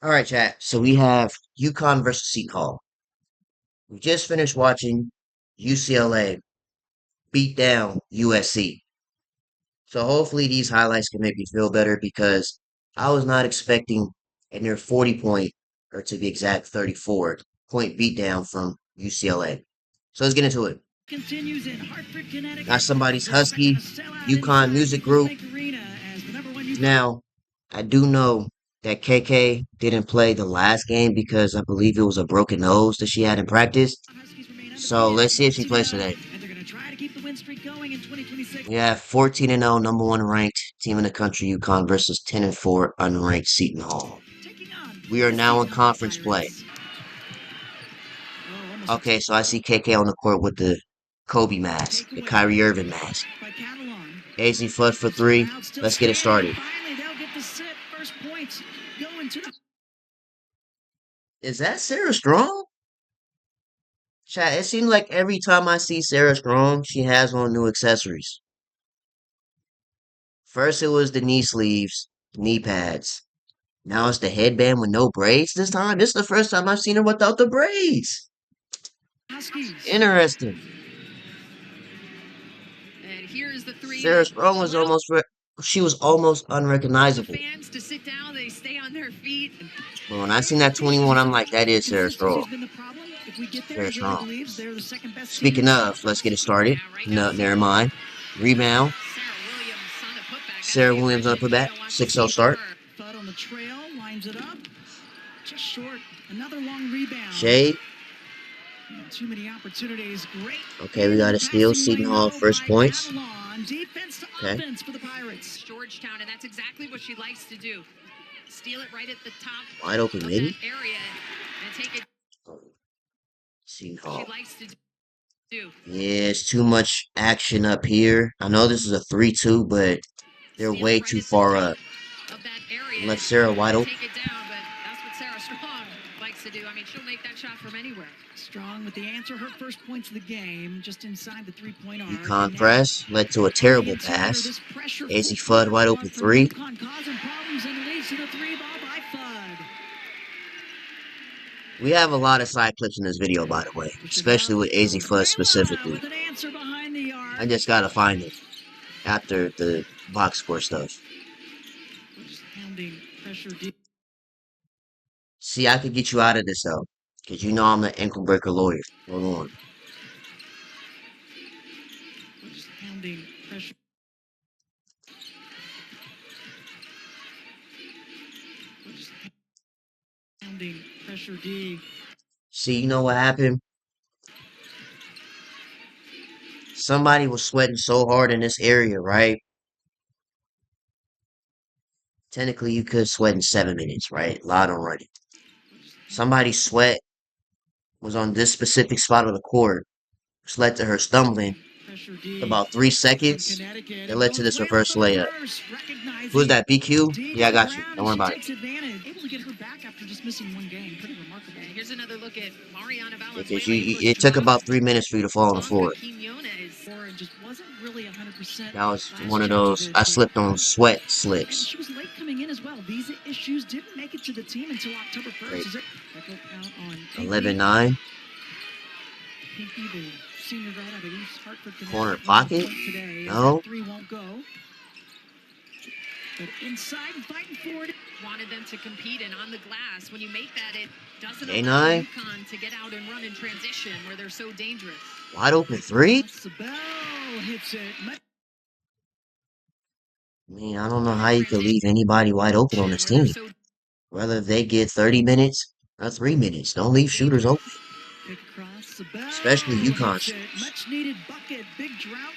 All right, chat. So we have UConn versus Seton. We just finished watching UCLA beat down USC. So hopefully these highlights can make me feel better because I was not expecting a near 40 point, or to be exact, 34-point beatdown from UCLA. So let's get into it. Continues in Hartford, Got Connecticut. somebody's We're expecting a Husky sellout UConn inside music UConn group. Bank Arena as the number one UConn Now, I do know that KK didn't play the last game because I believe it was a broken nose that she had in practice. Huskies remain So undefeated let's at see if she plays 14-0, today. and they're going to try to keep the win streak going in 2026. We have 14-0, number one ranked team in the country, UConn, versus 10-4 unranked Seton Hall. Taking on We are the now in Seton Hall conference play. Pirates. Oh, almost a Okay, so I see KK on the court with the Kobe mask, the takeaway Kyrie Irving mask. by Catalan. AZ Flood for So three. crowd still Let's get it standing. started. Finally, they'll get the set. First points going to the... Is that Sarah Strong? Chat, it seems like every time I see Sarah Strong, she has on new accessories. First it was the knee sleeves, knee pads. Now it's the headband with no braids this time. This is the first time I've seen her without the braids. Huskies. Interesting. And here's the three Sarah that Strong was allows she was almost the unrecognizable. fans to sit down. They stay on their feet. But when I seen that 21, I'm like, that is Sarah Consistency's Strong. been the problem. If we get there, Sarah Joey Strong. believes they're the second best team in Speaking the of, let's get it conference. started. Yeah, right now, No, never mind. Rebound. Sarah Williams on the putback. Sarah Williams on the Gotta be putback. excited to watch the 6-0 speed from start. her. Thud on the trail, lines it up. Just short. Another long rebound. Shade. Too many opportunities. Great. Okay, we got a steal. Seton Hall first points. Defense to Okay. offense for the Pirates. Georgetown, and that's exactly what she likes to do. Steal it right at the top Wide open, of maybe. that area and take it. Seton What she Hall. likes to do. Yeah, it's too much action up here. I know this is a 3-2, but they're Steal way it right too at the far top up. of that area Left Sarah wide and open. take it down, but that's what Sarah Strong likes to do. I mean, she'll make that shot from anywhere. Strong with the answer. Her first points of the game, just inside the three-point arc. UConn press led to a terrible pass. AC Flood wide open three. UConn causing problems and leads to the three ball by Flood. We have a lot of side clips in this video, by the way, especially with AZ Flood specifically. With an answer behind the arc. I just gotta find it after the box score stuff. Just pounding pressure deep. See, I could get you out of this though, because you know I'm the ankle breaker lawyer. Hold on. Just pounding pressure. Just pounding pressure D. See, you know what happened? Somebody was sweating so hard in this area, right? Technically, you could sweat in 7 minutes, right? Lot on running. Somebody's sweat was on this specific spot of the court, which led to her stumbling. About 3 seconds, that led to this reverse layup. Who's that, BQ? Yeah, I got you. Don't worry about it. Able to get her back after just missing one game. Pretty remarkable. And here's another look at Mariana Because Valenzuela. it took about 3 minutes for you to fall on the floor. Just wasn't really 100%. That was one of those, I slipped on sweat slips. She was late coming in as well. Visa issues didn't make it to the team until October 1st. 11-9. Pinky, the senior guard out of East Hartford, Corner pocket? today. No. Three won't go. But inside and fighting for it. Wanted them to compete, and on the glass, when you make that, it doesn't A9. allow UConn to get out and run in transition where they're so dangerous. Wide open three? Sabell hits it. I mean, I don't know how you could leave anybody wide open on this team. Whether they get 30 minutes or 3 minutes, don't leave shooters open. Especially UConn shooters. Much needed bucket, big drought.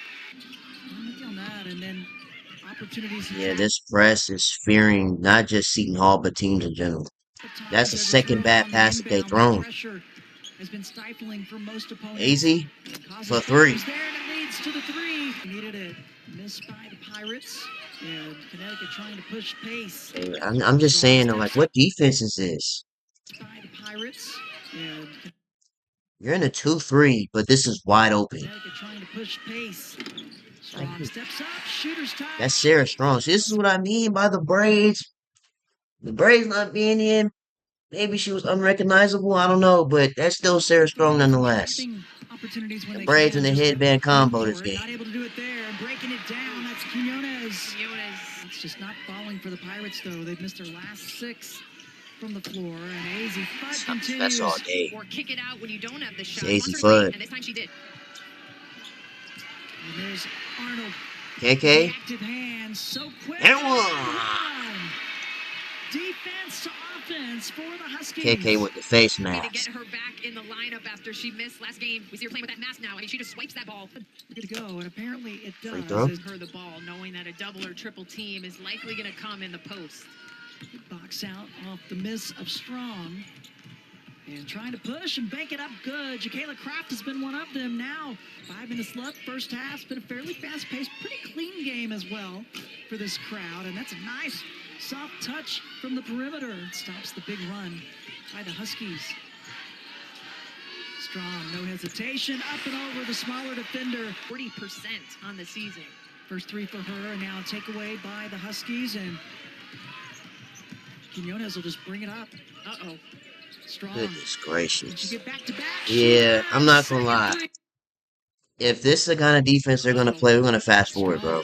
On that, and then opportunities. Yeah, this press is fearing not just Seton Hall, but teams in general. That's the second bad pass that they've thrown. Has been stifling for most opponents. Easy for three. There and it leads to the three. Needed it. Missed by the Pirates. And Connecticut trying to push pace. I'm just saying, like, what defense is this? By the Pirates. And you're in a 2-3, but this is wide open. Connecticut trying to push pace. Like, Strong steps up, shooter's that's touch. Sarah Strong. See, this is what I mean by the braids. The braids not being in. Maybe she was unrecognizable. I don't know, but that's still Sarah Strong nonetheless. Trapping opportunities when The they braids and can. the Just headband look combo this for it. game. Not able to do it there. Breaking it down. That's Quinones. Quinones. It's just not falling for the Pirates, though. They've missed their last 6 from the floor. And AZ Fudd continues. That's all day. Or kick it out when you don't have the shot. It's Wants AZ her to play, Fudd. and this time she did. And there's Arnold. KK. Active hands so quick. And one. Defense to offense for the Huskies. KK with the face To get mask. her back in the lineup after she missed last game. We see her playing with that mask now. I mean, she just swipes that ball. Good to go, and apparently it does. Free throw. Her the ball, knowing that a double or triple team is likely going to come in the post. Box out off the miss of Strong. And trying to push and bank it up good. Jacayla Kraft has been one of them now. 5 minutes left. First half's been a fairly fast-paced, pretty clean game as well for this crowd. And that's a nice soft touch from the perimeter. It stops the big run by the Huskies. Strong, no hesitation. Up and over the smaller defender. 40% on the season. First 3 for her, and now takeaway by the Huskies. And Quinones will just bring it up. Uh-oh. Strong. Goodness Did gracious. she get back to back? Yeah, I'm not gonna Second lie. three. If this is the kind of defense they're gonna play, we're gonna fast forward, bro.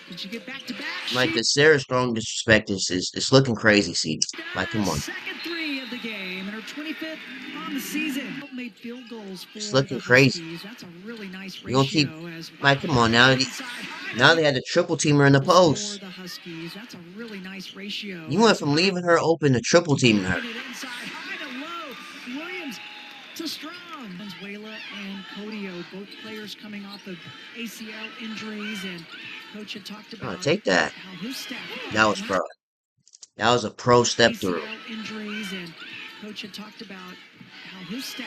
Did she get back to back? Like the Sarah Strong disrespect is it's looking crazy, see. Like, come on. Second 3 of the game, and her 25th on the season. Made field goals for It's looking the crazy. Huskies. That's a really nice You gonna keep ratio. As like, come on now. Now they had the triple teamer in the for post. the Huskies. That's a really nice ratio. You went from leaving her open to triple teaming her. Taking it inside, high to low. Williams to Strong. Venezuela and Codio, both players coming off of ACL injuries, and coach had talked about Take that. how his staff. That was pro. That was a pro step through. ACL injuries, and coach had talked about how his staff.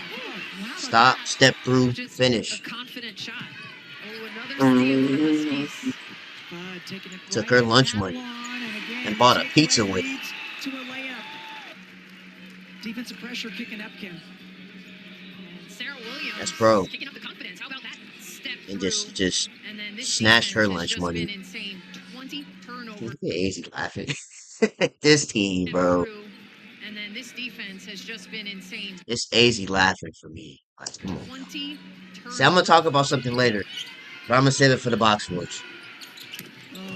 Stop, step through, Just finish. a confident shot. Oh, another steal for the Huskies. Taking it Took right her lunch at money line, and again, and bought a takeaway pizza with it. leads to a layup. Defensive pressure kicking Epkin. And Sarah Williams That's pro. kicking up the confidence. How about that step And through? just And then this snatched her defense has lunch just money. been insane. 20 turnovers. Look at AZ laughing. This team, bro. Through. And then this defense has just been insane. It's AZ laughing for me. Like, come on. 20 See, I'm gonna talk about something later, but I'm gonna save it for the box scores.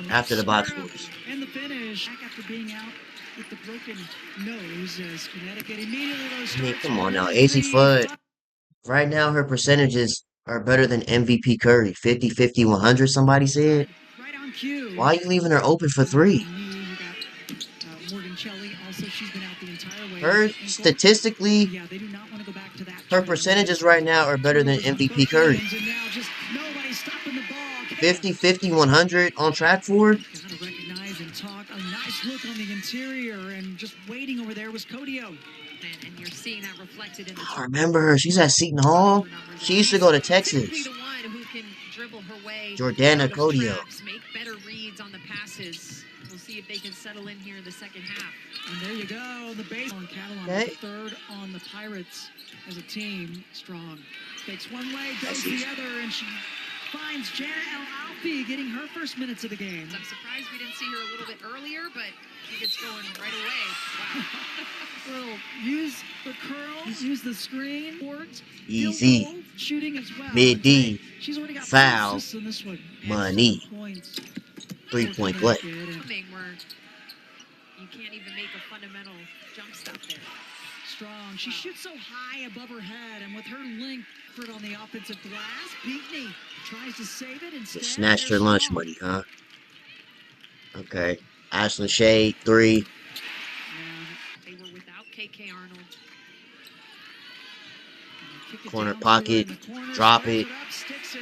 After the box scores. And the finish. Back after being out with the broken nose as Connecticut immediately I mean, come on now. AZ Fudd. Right now, her percentages are better than MVP Curry. 50, 50, 100, somebody said. Right on cue. Why are you leaving her open for 3? Morgan Shelley also, she's been out the entire way. Her, statistically, Yeah, they do not want to go back to that. her percentages right now are better than MVP Curry. And now just nobody stopping the ball. 50, 50, 100 on track for her. Gotta recognize and talk. A nice look on the interior, and just waiting over there was Codio. And you're seeing that reflected in the I remember her. She's at Seton Hall. She used to go to Typically Texas. the one who can dribble her way Jordana out of Codio. traps, make better reads on the passes. We'll see if they can settle in here in the second half. And there you go, the base on Catalan, Okay. third on the Pirates as a team. Strong takes one way, goes That's the easy. other, and she finds Jana El Alfi getting her first minutes of the game. I'm surprised we didn't see her a little bit earlier, but she gets going right away. Wow. Well, use the curl, use the screen, boards, Easy. field goal, shooting as well. Mid D. She's already got Foul. 4 assists in this one. And Money. 7 points. 3-point play. Something where you can't even make a fundamental jump stop there. Strong. She shoots so high above her head, and with her length put on the offensive glass, Pinckney tries to save it instead. Just snatched her There's lunch Strong. money, huh? Okay. Ashlyn Shade, 3. And they were without KK Arnold. Kick it Corner down to pocket, her in the corner, drop fires it. up, sticks it.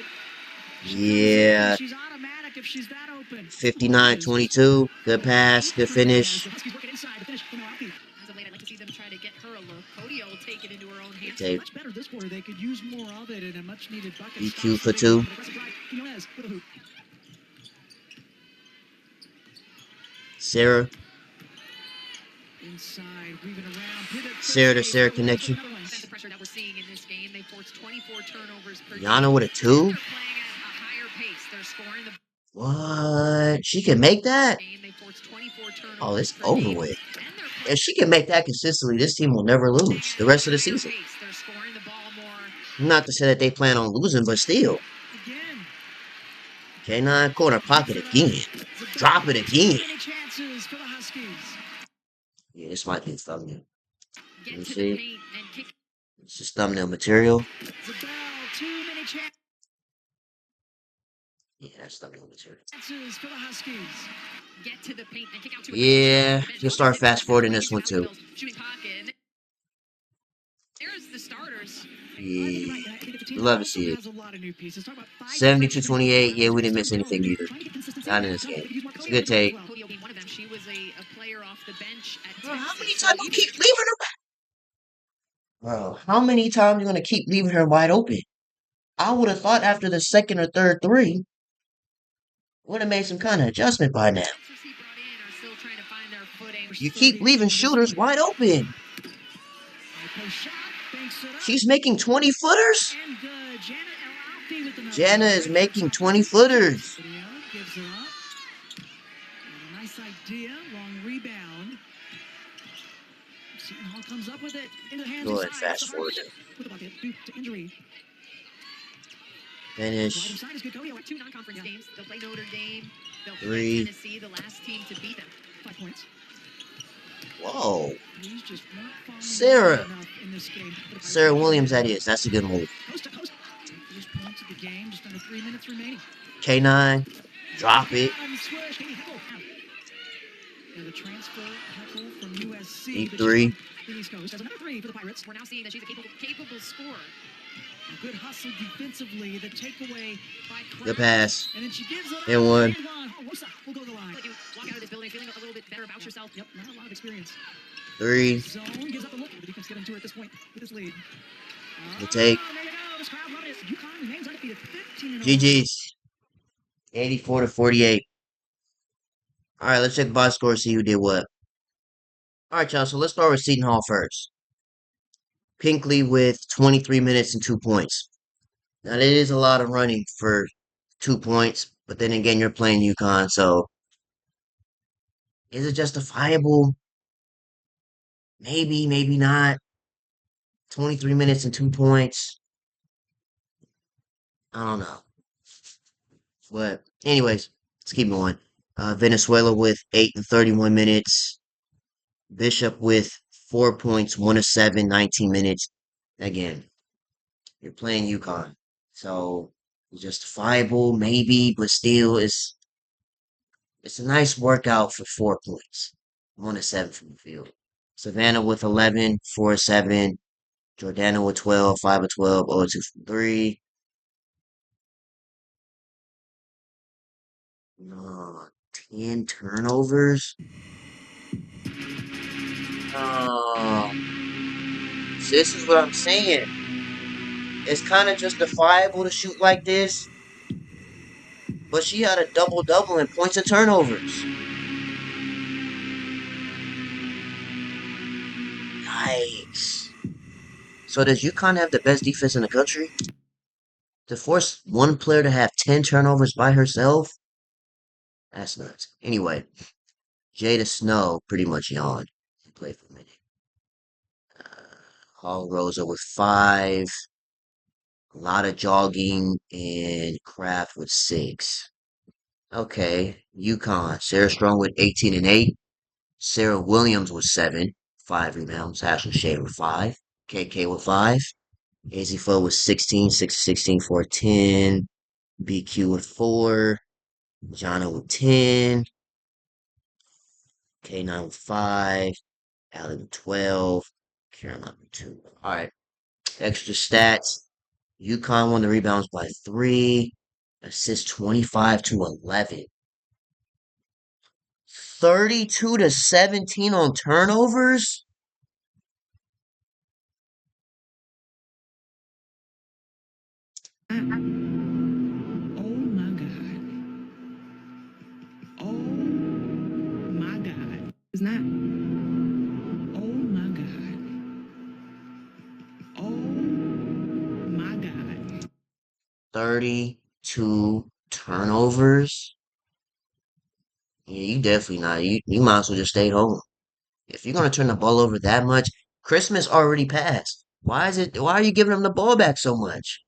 Yeah. She's automatic if she's that open. 59-22. Good pass. Good finish. The Huskies working inside to finish from Alfie. As of late, I'd like to see them try to get her a look. Codio will take it into her own hands. Okay. Much better this quarter. They could use more of it in a much needed bucket. EQ Stops for the big 2. one, aggressive drive. Quinones with a hoop. Sarah. Inside, weaving around, pivot. Sarah to Sarah connection. Defensive pressure that we're seeing in this game. They forced 24 turnovers per Yana game. with a 2. They're playing at a higher pace. They're scoring the What? She can make that? game. They forced 24 Oh, turnovers it's per over game. with. And they're If she can make that consistently, this team will never lose the rest of the playing their season. pace. They're scoring the ball more. Not to say that they plan on losing, but still. Again. K9 corner pocket Puts it up. again. Drop it Zabel. again. Too many chances for the Huskies. Yeah, this might be a thumbnail. Let me Get to the see. paint and kick. It's just thumbnail material. Zabel. Too many Yeah, that's thumbnail material. chances for the Huskies. Get to the paint and kick out to Yeah, it. you'll start fast forwarding this one too. Shooting pocket. And there's the starters. Yeah, I think it's a team we that love to also see it. has a lot of new pieces. Talk about 72-28. Yeah, we didn't miss anything either. Not in this game. It's a good take. Cody being one of them. She was a player off the bench at Bro, how many Texas. times you keep leaving her? Bro, how many times you gonna keep leaving her wide open? I would have thought after the second or third three, would have made some kind of adjustment by now. He brought in are still trying to find their footing. You keep leaving shooters wide open. She's making 20 footers. And good. Janet El Alfi with the numbers. Jana is making 20 footers. Video gives it up. And a nice idea. Long rebound. Seton Hall comes up with it into the hands Go ahead, inside. fast forward it. With the bucket due to injury. Right Finish. inside is good. Cody. 2 non-conference games. They'll play Notre Dame. They'll play 3. Tennessee, the last team to beat them. 5 points. Whoa. These just weren't falling Sarah. enough in this game. Sarah Williams, that is. That's a good move. Coast to coast. First points of the game. Just under 3 minutes remaining. K9. Drop it. Swish. Katie Hickle. And the transfer Hickle from USC. Deep but 3. she's on the East Coast. Has another 3 for the Pirates. We're now seeing that she's a capable scorer. A good hustle defensively. The takeaway by Kraft. Good pass. And then she gives it And one. And one. Oh, Wosa will go to the line. Like you walk out of this building feeling a little bit better about yourself. Yep, not a lot of experience. 3. Zone gives up the look. The defense getting to her at this point with this lead. Good take. There you go. This crowd loving it. UConn remains undefeated. 15-0. GG's. 84-48. All right, let's check the box score, see who did what. All right, y'all. So let's start with Seton Hall first. Pinkley with 23 minutes and 2 points. Now, that is a lot of running for 2 points, but then again, you're playing UConn, so is it justifiable? Maybe, maybe not. 23 minutes and 2 points. I don't know. But, anyways, let's keep going. Venezuela with 8 and 31 minutes. Bishop with 4 points, 1 of 7, 19 minutes. Again, you're playing UConn. So, justifiable, maybe, but still, it's a nice workout for 4 points. 1 of 7 from the field. Savannah with 11, 4 of 7. Jordana with 12, 5 of 12, 0 of 2 from 3. No, 10 turnovers. Oh, so this is what I'm saying. It's kind of justifiable to shoot like this, but she had a double-double in points and turnovers. Yikes. So does UConn have the best defense in the country? To force one player to have 10 turnovers by herself? That's nuts. Anyway, Jada Snow pretty much yawned. He played for a minute. Hall Rosa with 5. A lot of jogging, and Kraft with 6. Okay, UConn. Sarah Strong with 18 and 8. Sarah Williams with 7. 5 rebounds. Ashley Shea with 5. KK with 5. Hazy Fo with 16. 6 16 4 10. BQ with 4. Jana with 10. K9 with 5. Allie with 12. Caroline with 2. Alright. Extra stats. UConn won the rebounds by 3. Assists 25 to 11. 32 to 17 on turnovers? Oh my God. Oh my God. It's not. Oh my God. Oh my God. 32 Turnovers? Yeah, you definitely not. You might as well just stay home. If you're gonna turn the ball over that much, Christmas already passed. Why are you giving them the ball back so much?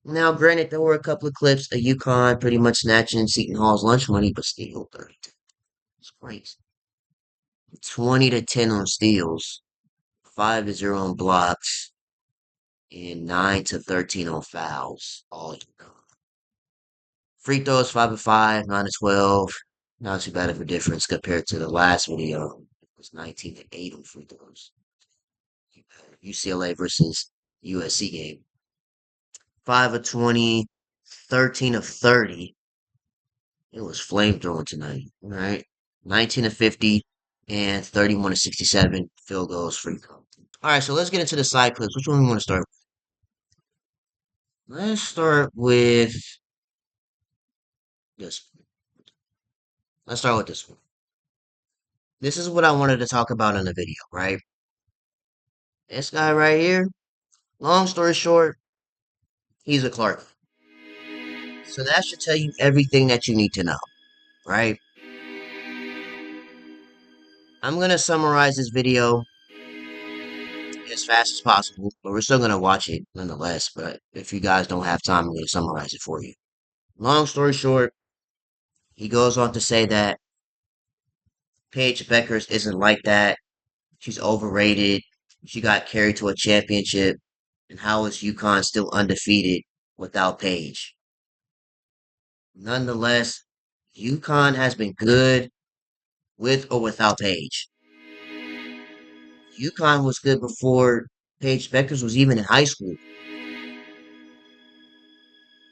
Now, granted, there were a couple of clips of UConn pretty much snatching Seton Hall's lunch money, but still 32. It's crazy. 20-10 on steals, 5-0 on blocks, and 9-13 on fouls. All you know. Free throws 5-5, 9-12. Not too bad of a difference compared to the last video. It was 19-8 on free throws. UCLA versus USC game. 5 of 20, 13 of 30. It was flamethrowing tonight, right? 19 of 50 and 31 of 67 field goals, free throw. All right, so let's get into the side clips. Which one we want to start with? Let's start with this one. Let's start with this one. This is what I wanted to talk about in the video, right? This guy right here, long story short, he's a Clark. So that should tell you everything that you need to know, right? I'm going to summarize this video as fast as possible, but we're still going to watch it nonetheless. But if you guys don't have time, I'm going to summarize it for you. Long story short, he goes on to say that Paige Beckers isn't like that. She's overrated. She got carried to a championship. And how is UConn still undefeated without Paige? Nonetheless, UConn has been good with or without Paige. UConn was good before Paige Beckers was even in high school.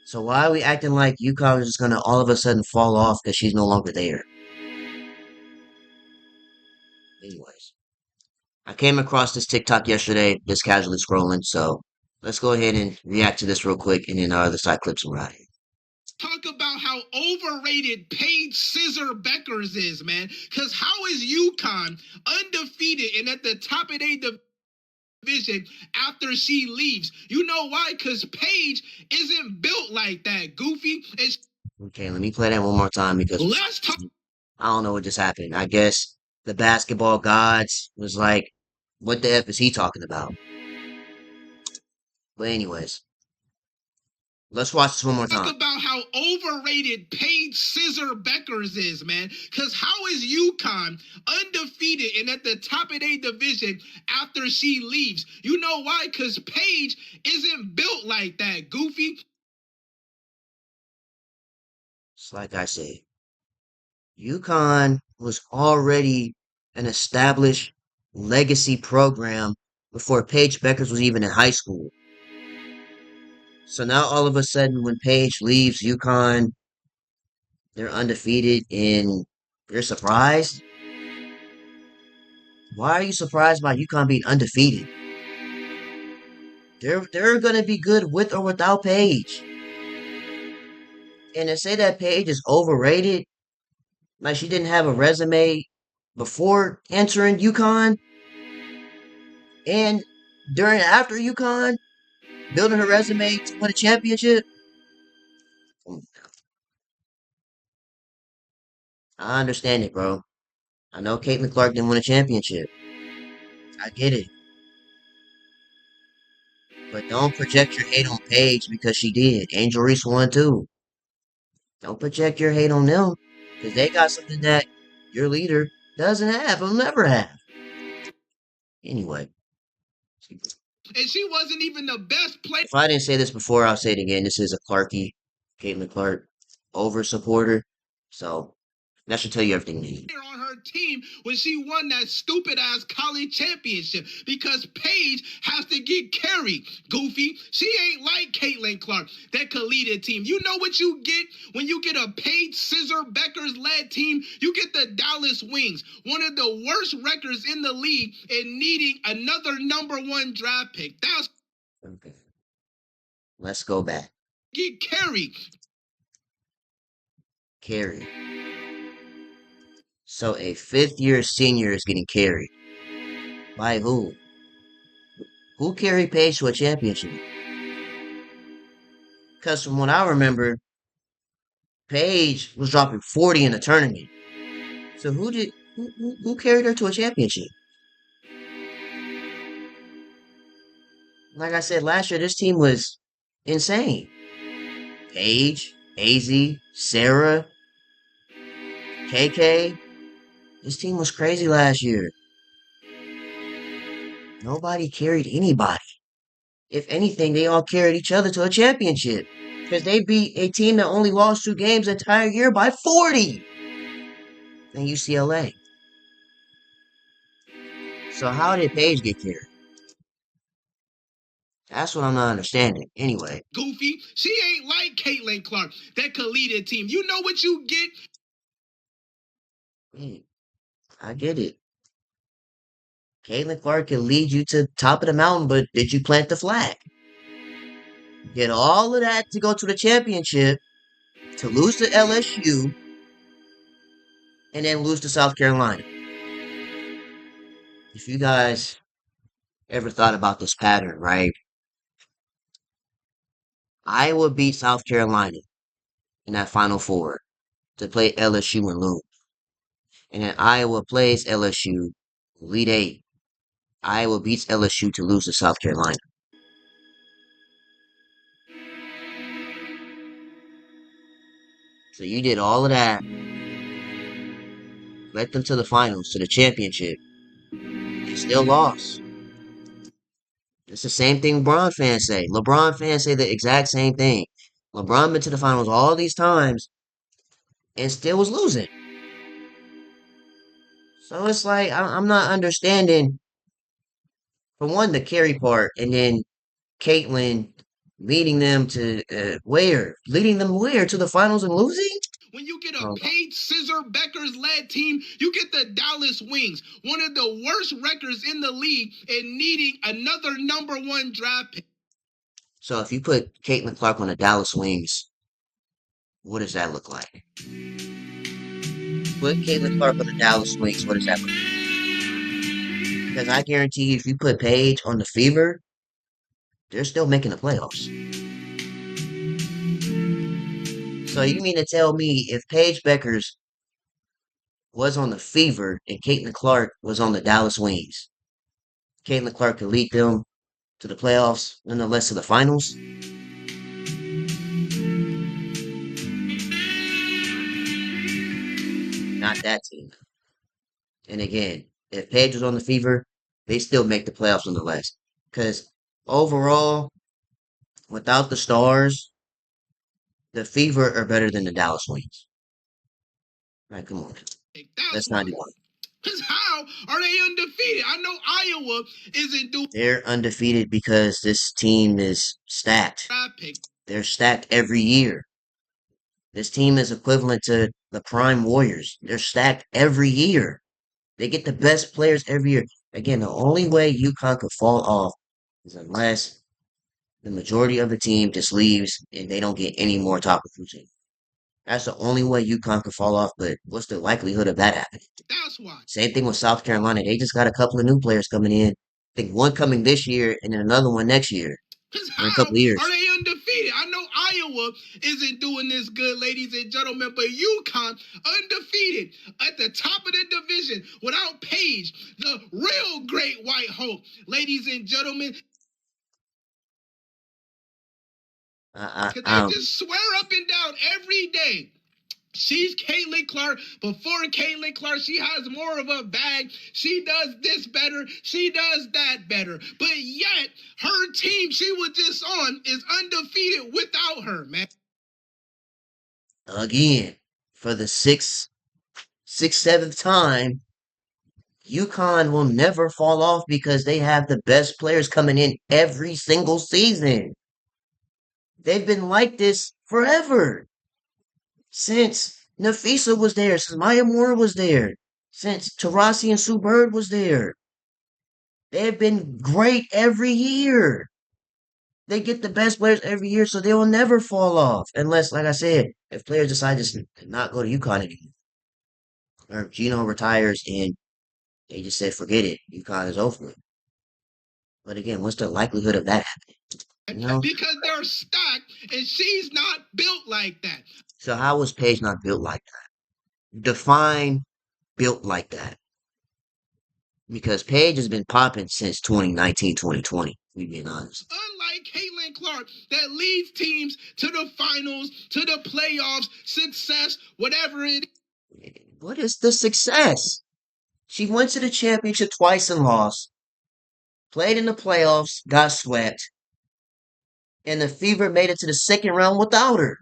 So why are we acting like UConn is just gonna all of a sudden fall off because she's no longer there? Anyways, I came across this TikTok yesterday, just casually scrolling. So let's go ahead and react to this real quick, and then our other side clips will ride. Talk about how overrated Paige Scissor Beckers is, man. Because how is UConn undefeated and at the top of their division after she leaves? You know why? Because Paige isn't built like that, Goofy. Okay, let me play that one more time because I don't know what just happened. I guess the basketball gods was like, what the F is he talking about? But anyways, let's watch this one more time. Talk about how overrated Paige Scissor Beckers is, man. Because how is UConn undefeated and at the top of their division after she leaves? You know why? Because Paige isn't built like that, Goofy. It's like I said, UConn was already an established legacy program before Paige Beckers was even in high school. So now all of a sudden, when Paige leaves UConn, they're undefeated and you're surprised? Why are you surprised by UConn being undefeated? They're gonna be good with or without Paige. And to say that Paige is overrated, like she didn't have a resume before entering UConn and during and after UConn, building her resume to win a championship. I understand it, bro. I know Caitlin Clark didn't win a championship. I get it. But don't project your hate on Paige because she did. Angel Reese won too. Don't project your hate on them because they got something that your leader doesn't have or never have. Anyway, And she wasn't even the best player. if I didn't say this before, I'll say it again. This is a Clarkie, Caitlin Clark, over supporter. So that should tell you everything you need. On her team when she won that stupid ass college championship because Paige has to get carried, Goofy. She ain't like Caitlin Clark that could lead a team. You know what you get when you get a Paige Scissor Beckers led team? You get the Dallas Wings, one of the worst records in the league and needing another #1 draft pick. That's Okay. Let's go back. get carried. Carried. So a fifth year senior is getting carried. By who? Who carried Paige to a championship? Because from what I remember, Paige was dropping 40 in the tournament. So who carried her to a championship? Like I said last year, this team was insane. Paige, AZ, Sarah, KK. This team was crazy last year. Nobody carried anybody. If anything, they all carried each other to a championship. Because they beat a team that only lost 2 games the entire year by 40 in UCLA. So how did Paige get carried? That's what I'm not understanding. Anyway. Goofy. She ain't like Caitlin Clark that could lead a team. You know what you get? I get it. Caitlin Clark can lead you to the top of the mountain, but did you plant the flag? Did all of that to go to the championship, to lose to LSU, and then lose to South Carolina. If you guys ever thought about this pattern, right? Iowa beat South Carolina in that Final Four to play LSU and lose. And then Iowa plays LSU, Elite Eight. Iowa beats LSU to lose to South Carolina. So you did all of that, led them to the finals, to the championship, and still lost. It's the same thing LeBron fans say. LeBron fans say the exact same thing. LeBron been to the finals all these times and still was losing. So it's like I'm not understanding, for one, the carry part, and then Caitlyn leading them to where? Leading them where? To the finals and losing? When you get a Oh, Paige Scissor Beckers led team, you get the Dallas Wings, one of the worst records in the league, and needing another #1 draft pick. so if you put Caitlin Clark on the Dallas Wings, what does that look like? Put Caitlin Clark on the Dallas Wings, what does that look like? Because I guarantee you, if you put Paige on the Fever, they're still making the playoffs. So you mean to tell me if Paige Beckers was on the Fever and Caitlin Clark was on the Dallas Wings, Caitlin Clark could lead them to the playoffs, nonetheless to the finals? Not that team. And again, if Paige was on the Fever, they still make the playoffs nonetheless. Because overall, without the stars, the Fever are better than the Dallas Wings. Right, come on. That's Let's not why. do that. Because how are they undefeated? I know Iowa isn't doing They're undefeated because this team is stacked. draft pick. They're stacked every year. This team is equivalent to the Prime Warriors. They're stacked every year. They get the best players every year. Again, the only way UConn could fall off is unless the majority of the team just leaves and they don't get any more top recruiting. That's the only way UConn could fall off, but what's the likelihood of that happening? That's why. Same thing with South Carolina. They just got a couple of new players coming in. I think one coming this year and then another one next year, Because or in a how couple of are years. they undefeated? I know Iowa isn't doing this good, ladies and gentlemen, but UConn undefeated at the top of the division without Paige, the real great white hope. Ladies and gentlemen, I, because I, they um, just swear up and down every day. She's Caitlin Clark. Before Caitlin Clark, she has more of a bag. She does this better. She does that better. But yet, her team she was just on is undefeated without her, man. again, for the seventh time, UConn will never fall off because they have the best players coming in every single season. They've been like this forever. Since Nafisa was there, since Maya Moore was there, since Tarasi and Sue Bird was there. They've been great every year. They get the best players every year, so they will never fall off. Unless, like I said, if players decide to not go to UConn anymore. Or Gino retires and they just said, forget it. UConn is over with. But again, what's the likelihood of that happening? You know? Because they're stacked and she's not built like that. So how was Paige not built like that? Define built like that. Because Paige has been popping since 2019, 2020. We being honest. Unlike Caitlin Clark, that leads teams to the finals, to the playoffs, success, whatever it is. What is the success? She went to the championship twice and lost. Played in the playoffs, got swept, and the Fever made it to the second round without her.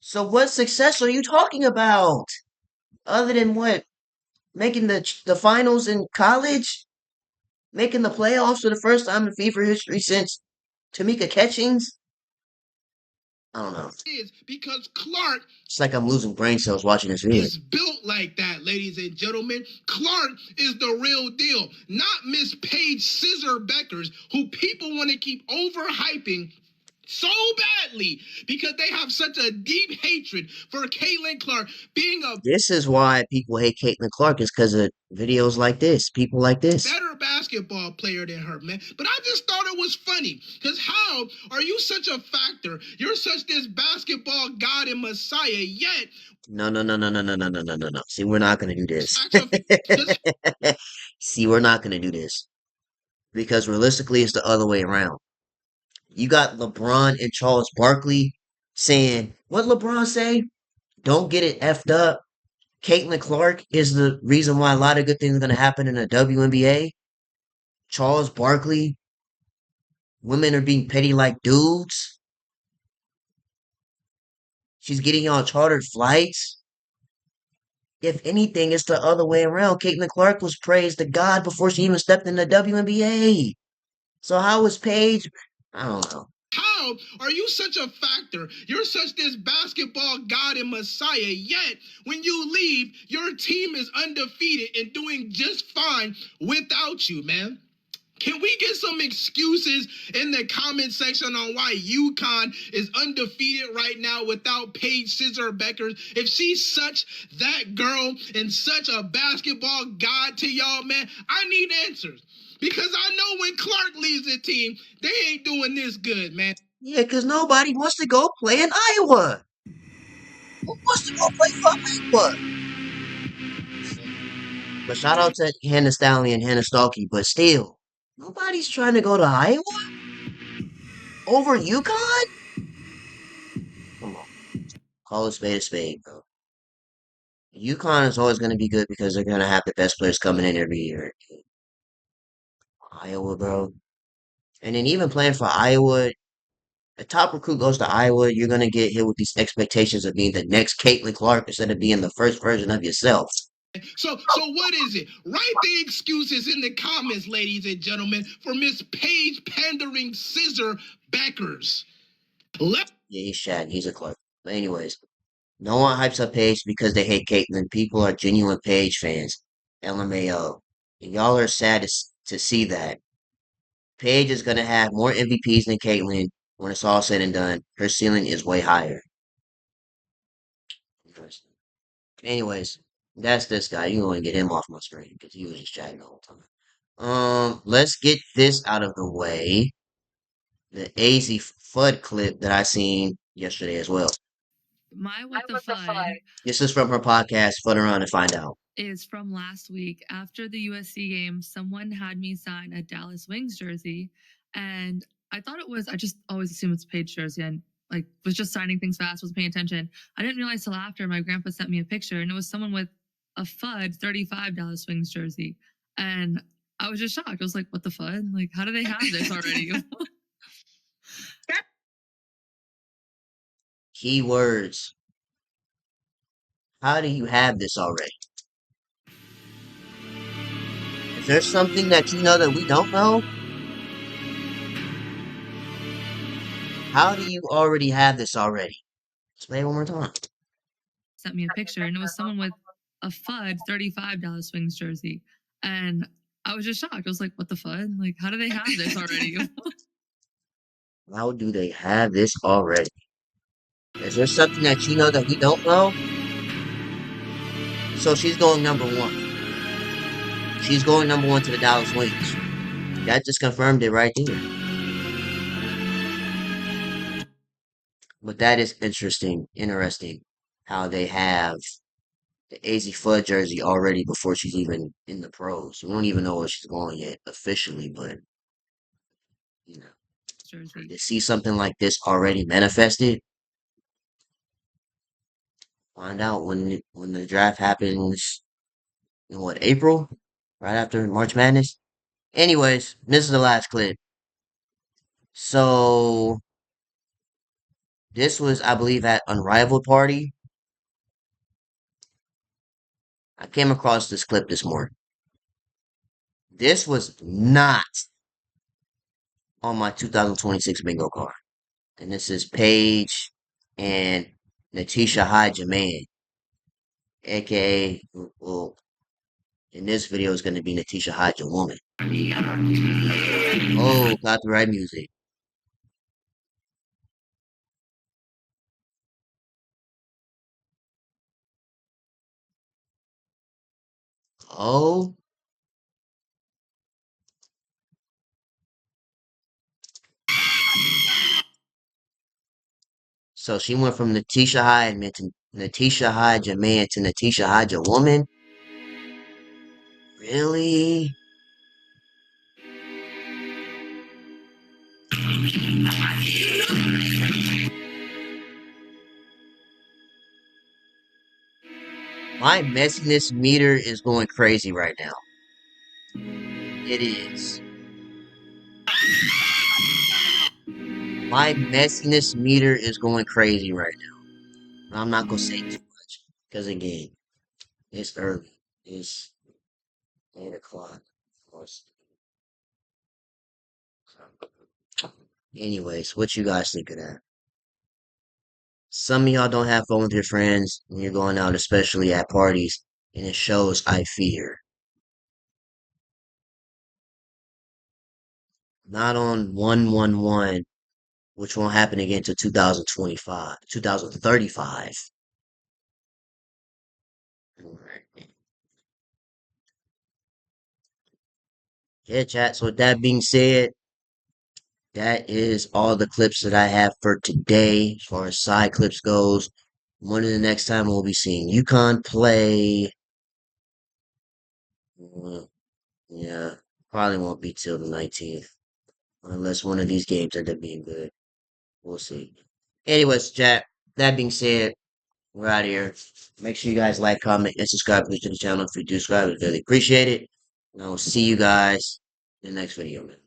So what success are you talking about? Other than what? Making the finals in college? Making the playoffs for the first time in Fever history since Tamika Catchings? I don't know. Is because Clark It's like I'm losing brain cells watching this video. is built like that, ladies and gentlemen. Clark is the real deal, not Miss Paige Scissor Beckers, who people want to keep overhyping so badly because they have such a deep hatred for Caitlin Clark being a This is why people hate Caitlin Clark, is because of videos like this, people like this. better basketball player than her, man. But I just thought it was funny because how are you such a factor? You're such this basketball god and messiah, yet No, no, no, no, no, no, no, no, no, no, no. See, we're not gonna do this. See, we're not gonna do this. Because realistically, it's the other way around. You got LeBron and Charles Barkley saying, what LeBron say? Don't get it effed up. Caitlin Clark is the reason why a lot of good things are going to happen in the WNBA. Charles Barkley, women are being petty like dudes. She's getting on chartered flights. If anything, it's the other way around. Caitlin Clark was praised to God before she even stepped in the WNBA. So how was Paige? I don't know. How are you such a factor? You're such this basketball god and messiah, yet when you leave, your team is undefeated and doing just fine without you, man. Can we get some excuses in the comment section on why UConn is undefeated right now without Paige Scissor Beckers? If she's such that girl and such a basketball god to y'all, man, I need answers. Because I know when Clark leaves the team, they ain't doing this good, man. Yeah, because nobody wants to go play in Iowa. Who wants to go play for Iowa? But shout out to Hannah Stallion and Hannah Stalky, but still, nobody's trying to go to Iowa over UConn? Come on. Call a spade, bro. UConn is always going to be good because they're going to have the best players coming in every year. Iowa, bro. And then even playing for Iowa, a top recruit goes to Iowa, you're going to get hit with these expectations of being the next Caitlin Clark instead of being the first version of yourself. So what is it? Write the excuses in the comments, ladies and gentlemen, for Miss Paige pandering Scissor Beckers. Yeah, he's Shad. He's a Clark. But anyways, no one hypes up Paige because they hate Caitlyn. People are genuine Paige fans. LMAO. And y'all are sad to see that. Paige is going to have more MVPs than Caitlyn when it's all said and done. Her ceiling is way higher. Anyways, that's this guy. You want to get him off my screen because he was just chatting the whole time. Let's get this out of the way. The AZ FUD clip that I seen yesterday as well. My What the Fud This is from her podcast, Fun Around and Find Out. is from last week. After the USC game, someone had me sign a Dallas Wings jersey, and I thought it was. I just always assume it's a Paige jersey, and like was just signing things fast, wasn't paying attention. I didn't realize till after my grandpa sent me a picture, and it was someone with a FUD $35 Dallas Wings jersey, and I was just shocked. I was like, "What the FUD? Like, how do they have this already?" Keywords. How do you have this already? Is there something that you know that we don't know? How do you already have this already? Let's play it one more time. Sent me a picture, and it was someone with a FUD $35 Wings jersey, and I was just shocked. I was like, "What the FUD? Like, how do they have this already?" How do they have this already? Is there something that you know that we don't know? So she's going number one. She's going number one to the Dallas Wings. That just confirmed it right there. But that is interesting how they have the AZ Flood jersey already before she's even in the pros. We don't even know where she's going yet officially, but you know, Jersey. to see something like this already manifested, find out when the draft happens in what, April? Right after March Madness? Anyways, this is the last clip. So this was, I believe, at Unrivaled Party. I came across this clip this morning. This was not on my 2026 bingo card. And this is Paige and Natisha Hajime, aka, well, in this video is going to be Natisha Hajime Woman. Oh, copyright music. Oh, so she went from Natisha Hajime to Natisha Hajime to Natisha Hajime Woman? Really? My messiness meter is going crazy right now. It is. My messiness meter is going crazy right now. I'm not gonna say too much because again, it's early. It's 8 o'clock. Of course. Anyways, what you guys think of that? Some of y'all don't have fun with your friends when you're going out, especially at parties, and it shows. I fear. Not on 111, which won't happen again till 2025, 2035. Alright. Yeah, chat. So with that being said, that is all the clips that I have for today as far as side clips goes. One of the next time we'll be seeing UConn play. uh, Yeah, probably won't be till the 19th. Unless one of these games end up being good. We'll see. Anyways, chat. That being said, we're out of here. Make sure you guys like, comment, and subscribe to the channel. If you do subscribe, we really appreciate it. And I will see you guys in the next video, man.